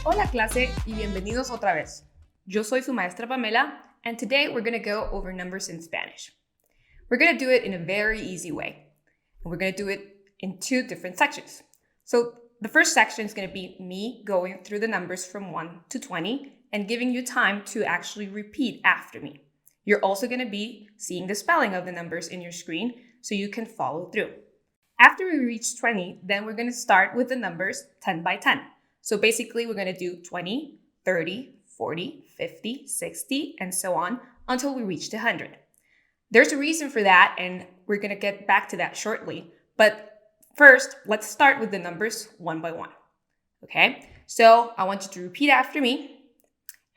Hola clase y bienvenidos otra vez. Yo soy su Maestra Pamela, and today we're going to go over numbers in Spanish. We're going to do it in a very easy way, and we're going to do it in two different sections. So the first section is going to be me going through the numbers from 1 to 20 and giving you time to actually repeat after me. You're also going to be seeing the spelling of the numbers in your screen so you can follow through. After we reach 20, then we're going to start with the numbers 10 by 10. So basically, we're going to do 20, 30, 40, 50, 60, and so on until we reach 100. There's a reason for that, and we're going to get back to that shortly. But first, let's start with the numbers one by one. Okay? So I want you to repeat after me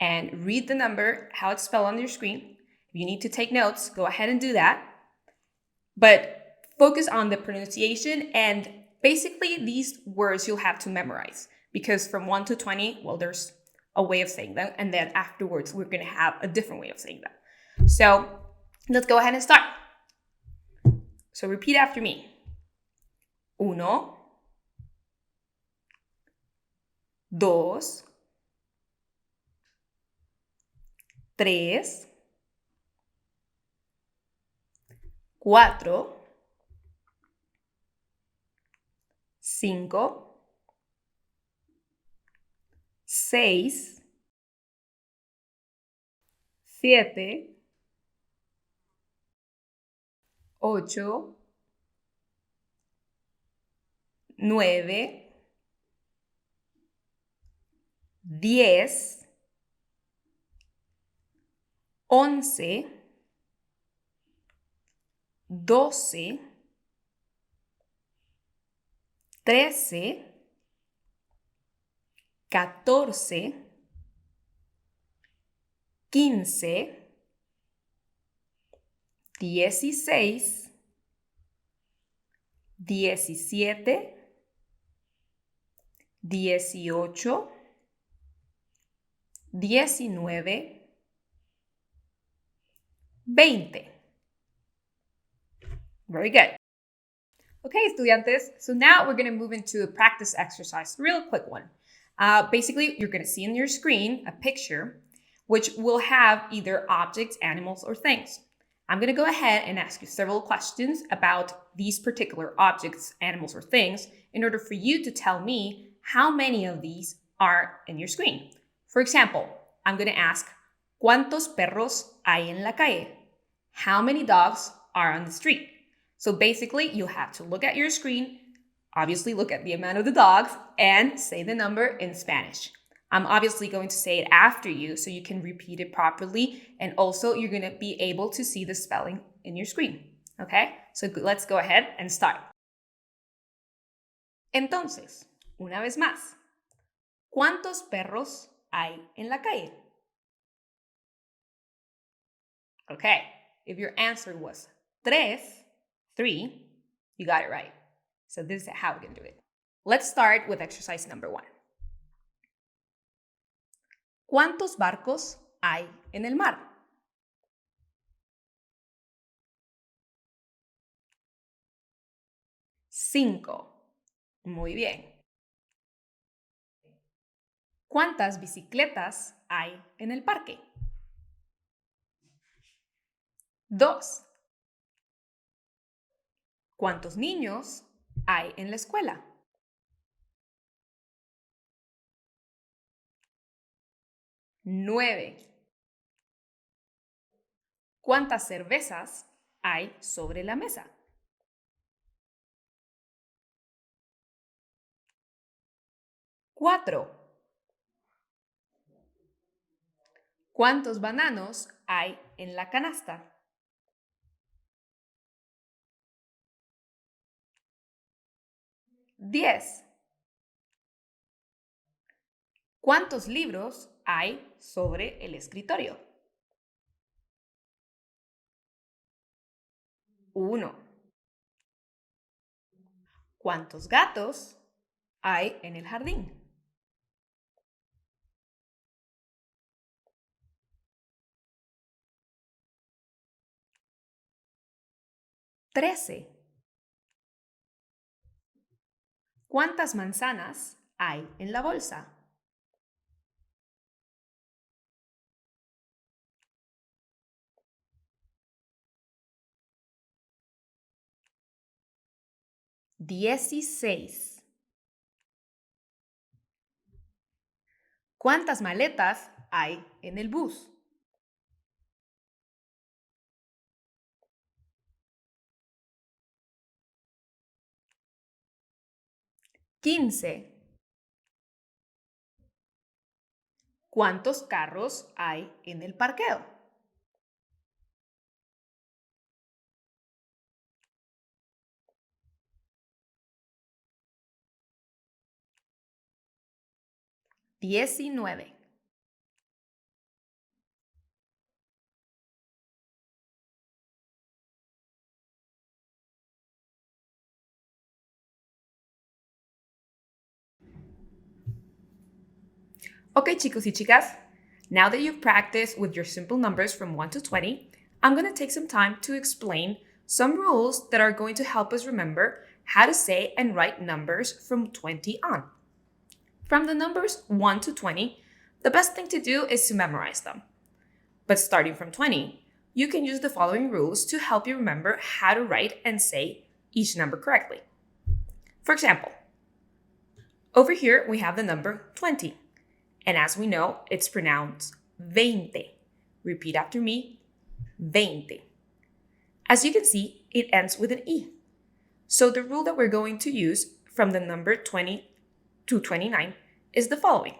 and read the number, how it's spelled on your screen. If you need to take notes, go ahead and do that. But focus on the pronunciation, and basically these words you'll have to memorize because from 1 to 20, well, there's a way of saying them, and then afterwards we're going to have a different way of saying them. So let's go ahead and start. So repeat after me. 1, 2, 3, 4, 5, 6, 7, 8, 9, 10, 11, 12, 13, 14, 15, 16, 17, 18, 19, 20. Very good. Okay, estudiantes, so now we're going to move into a practice exercise, real quick one. Basically, you're going to see on your screen a picture which will have either objects, animals, or things. I'm going to go ahead and ask you several questions about these particular objects, animals, or things in order for you to tell me how many of these are in your screen. For example, I'm going to ask, ¿Cuántos perros hay en la calle? How many dogs are on the street? So basically, you have to look at your screen, obviously look at the amount of the dogs, and say the number in Spanish. I'm obviously going to say it after you so you can repeat it properly, and also you're going to be able to see the spelling in your screen. Okay? So let's go ahead and start. Entonces, una vez más, ¿cuántos perros hay en la calle? Okay, if your answer was three, you got it right. So this is how we can do it. Let's start with exercise number 1. ¿Cuántos barcos hay en el mar? 5. Muy bien. ¿Cuántas bicicletas hay en el parque? 2. ¿Cuántos niños hay en la escuela? 9. ¿Cuántas cervezas hay sobre la mesa? 4. ¿Cuántos bananos hay en la canasta? 10. ¿Cuántos libros hay sobre el escritorio? 1. ¿Cuántos gatos hay en el jardín? 13. ¿Cuántas manzanas hay en la bolsa? 16. ¿Cuántas maletas hay en el bus? 15. ¿Cuántos carros hay en el parqueo? 19. Okay, chicos y chicas, now that you've practiced with your simple numbers from 1 to 20, I'm going to take some time to explain some rules that are going to help us remember how to say and write numbers from 20 on. From the numbers 1 to 20, the best thing to do is to memorize them. But starting from 20, you can use the following rules to help you remember how to write and say each number correctly. For example, over here we have the number 20. And as we know, it's pronounced 20. Repeat after me, 20. As you can see, it ends with an E. So the rule that we're going to use from the number 20 to 29 is the following.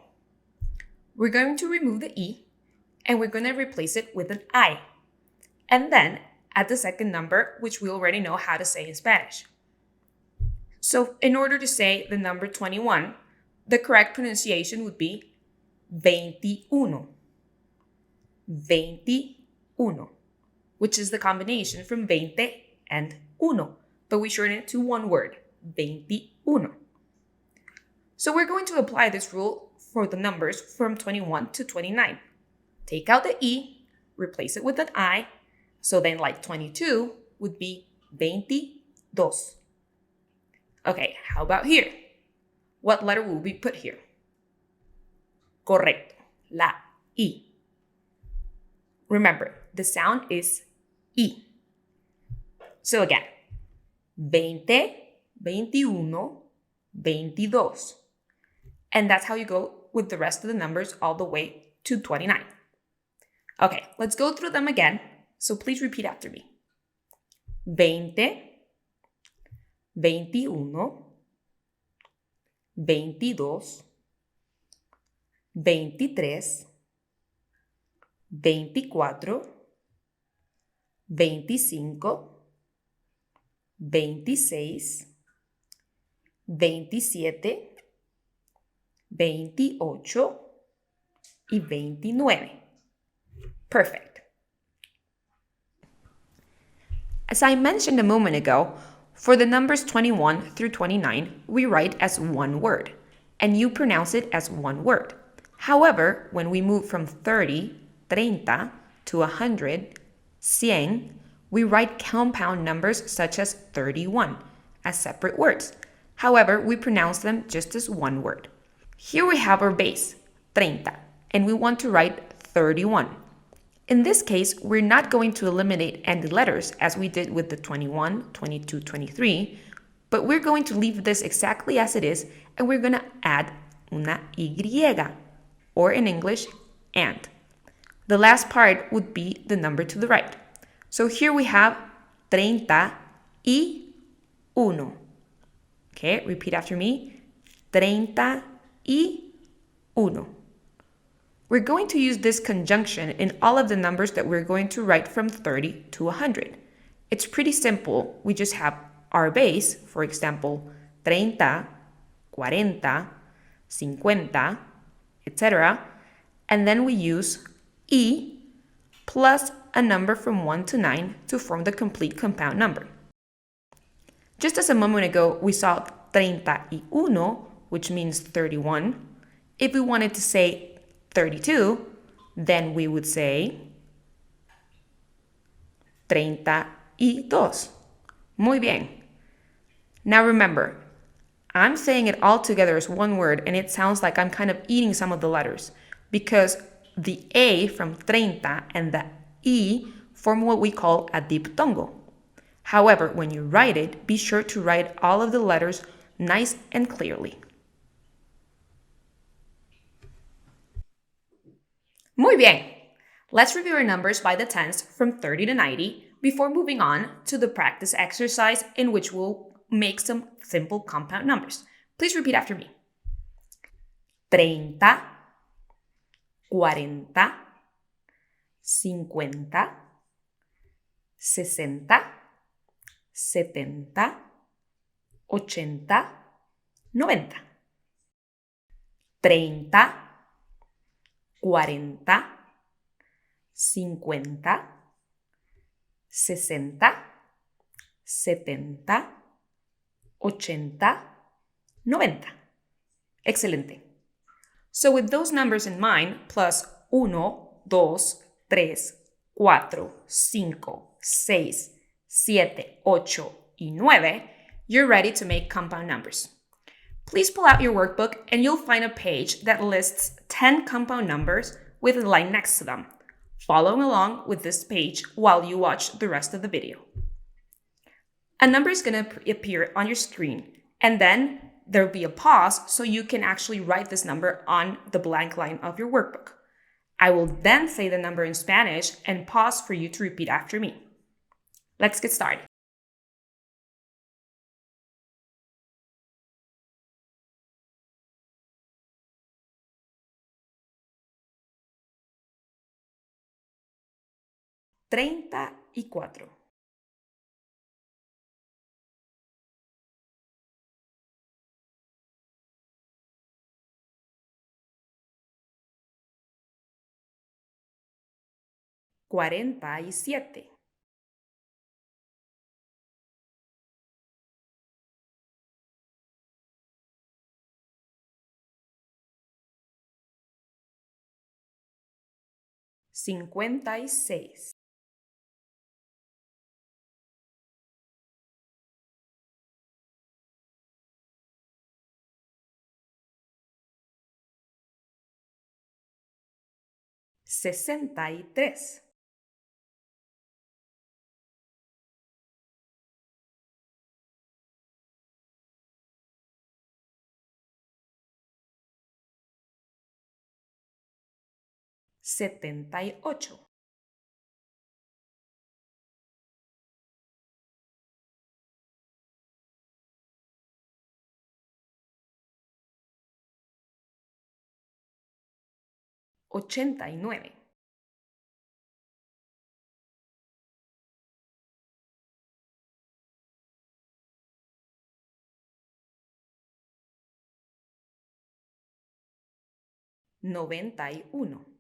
We're going to remove the E and we're going to replace it with an I. And then add the second number, which we already know how to say in Spanish. So in order to say the number 21, the correct pronunciation would be 21. 21, which is the combination from 20 and uno, but we shorten it to one word, 21. So we're going to apply this rule for the numbers from 21 to 29. Take out the E, replace it with an I, so then like 22 would be 22. Okay, how about here? What letter will we put here? Correcto, la I. Remember, the sound is I. So again, 20, 21, 22. And that's how you go with the rest of the numbers all the way to 29. Okay, let's go through them again. So please repeat after me. 20, 21, 22, 23, 24, 25, 26, 27, 28 y 29. Perfect. As I mentioned a moment ago, for the numbers 21 through 29, we write as one word, and you pronounce it as one word. However, when we move from 30, 30, to 100, 100, we write compound numbers such as 31 as separate words. However, we pronounce them just as one word. Here we have our base, 30, and we want to write 31. In this case, we're not going to eliminate any letters as we did with the 21, 22, 23, but we're going to leave this exactly as it is, and we're going to add una Y, or in English, and. The last part would be the number to the right. So here we have 31. Okay, repeat after me. 31. We're going to use this conjunction in all of the numbers that we're going to write from 30 to 100. It's pretty simple. We just have our base, for example, 30, 40, 50, etc. And then we use E plus a number from 1 to 9 to form the complete compound number. Just as a moment ago, we saw 31, which means 31. If we wanted to say 32, then we would say 32. Muy bien. Now remember, I'm saying it all together as one word, and it sounds like I'm kind of eating some of the letters because the A from 30 and the E form what we call a diphthongo. However, when you write it, be sure to write all of the letters nice and clearly. Muy bien! Let's review our numbers by the tens from 30 to 90 before moving on to the practice exercise in which we'll make some simple compound numbers. Please repeat after me. 30, 40, 50, 60, 70, 80, 90. 30, 40, 50, 60, 70, 80, 90. Excelente. So with those numbers in mind, plus 1, 2, 3, 4, 5, 6, 7, 8, y 9, you're ready to make compound numbers. Please pull out your workbook and you'll find a page that lists 10 compound numbers with a line next to them. Follow along with this page while you watch the rest of the video. A number is going to appear on your screen, and then there'll be a pause so you can actually write this number on the blank line of your workbook. I will then say the number in Spanish and pause for you to repeat after me. Let's get started. Treinta y cuatro. 47. 56. 63. 78. 89. 91.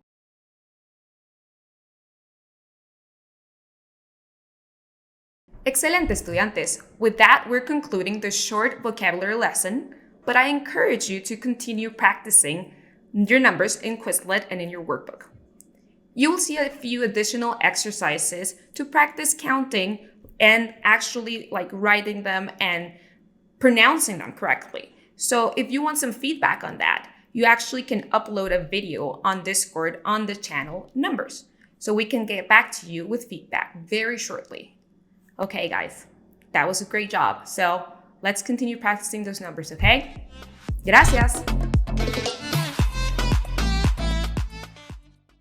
Excelente, estudiantes. With that, we're concluding the short vocabulary lesson, but I encourage you to continue practicing your numbers in Quizlet and in your workbook. You will see a few additional exercises to practice counting and actually writing them and pronouncing them correctly. So if you want some feedback on that, you actually can upload a video on Discord on the channel Numbers. So we can get back to you with feedback very shortly. Okay, guys, that was a great job. So let's continue practicing those numbers, okay? Gracias.